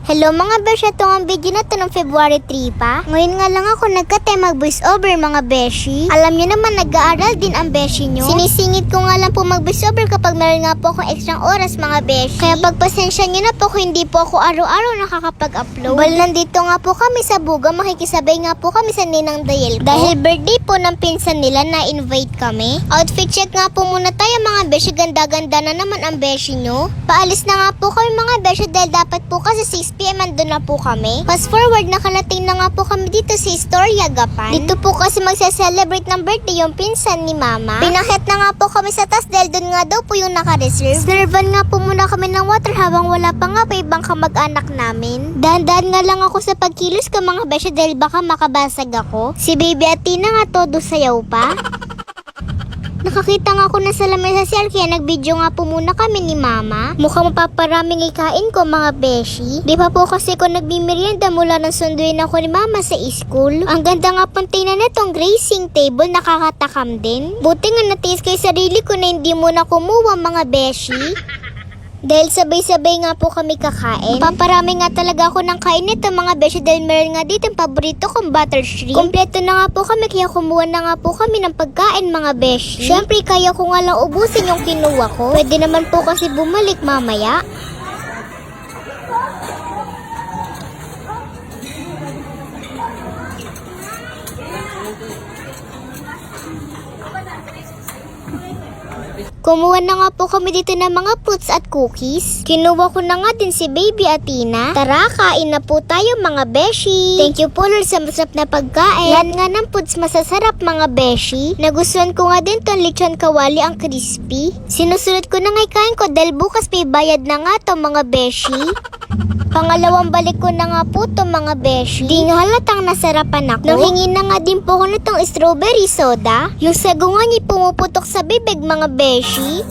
Hello mga besh, ito ang video na to ng February 3 pa. Ngayon nga lang ako nagkatay mag-voice over mga beshi. Alam nyo naman nag-aaral din ang beshi nyo. Sinisingit ko nga lang po mag-voice over kapag meron nga po akong extra oras mga beshi. Kaya pagpasensya nyo na po kung hindi po ako araw-araw nakakapag-upload. Well, nandito nga po kami sa Buga, makikisabay nga po kami sa Ninang Dayel ko. Dahil birthday po ng pinsan nila na invite kami. Outfit check nga po muna tayo mga beshi, ganda-ganda na naman ang beshi nyo. Paalis na nga po kami mga beshi dahil dapat po kasi 6pm andun na po kami. Fast forward, nakalating na nga po kami dito sa Historia Gapan. Dito po kasi magsa-celebrate ng birthday yung pinsan ni Mama. Pinakit na nga po kami sa taas dahil dun nga daw po yung naka-reserve. Servan nga po muna kami ng water habang wala pa nga pa ibang kamag-anak namin. Dahan-dahan nga lang ako sa pagkilos ko mga besya dahil baka makabasag ako. Si Baby Atina nga todo sayaw pa. Nakakita nga ako na sa lamesa siya kaya nag-video nga po muna kami ni Mama. Mukhang mapaparaming ikain ko mga beshi. Di pa po kasi ko nagmimerienda mula nang sunduin ako ni Mama sa school. Ang ganda nga pong tingnan na itong grazing table, nakakatakam din. Buti nga natiis kay sarili ko na hindi muna kumuha mga beshi. Dahil sabay-sabay nga po kami kakain. Paparami nga talaga ako ng kain nito mga beshi dahil meron nga dito ang paborito kong butter shrimp. Kompleto na nga po kami kaya kumuha na nga po kami ng pagkain mga beshi. Syempre kaya ko nga lang ubusin yung kinuha ko. Pwede naman po kasi bumalik mamaya. Kumuha na nga po kami dito ng mga fruits at cookies. Kinuha ko na nga din si Baby Atina. Tara, kain na po tayo mga beshi. Thank you po Lord sa masarap na pagkain. Lahat nga ng foods masasarap mga beshi. Nagustuhan ko nga din tong lechon kawali ang crispy. Sinusunod ko na nga ikain ko dahil bukas may bayad na nga to mga beshi. Pangalawang balik ko na nga po to mga beshi. Di nga halatang nasarapan ako. Nanghingi na nga din po ko nitong strawberry soda. Yung sagungan niya pumuputok sa bibig mga beshi.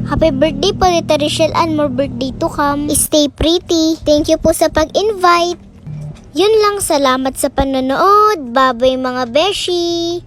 Happy birthday po Tita Richelle and more birthday to come. Stay pretty. Thank you po sa pag-invite. Yun lang, salamat sa panonood. Bye-bye mga beshi.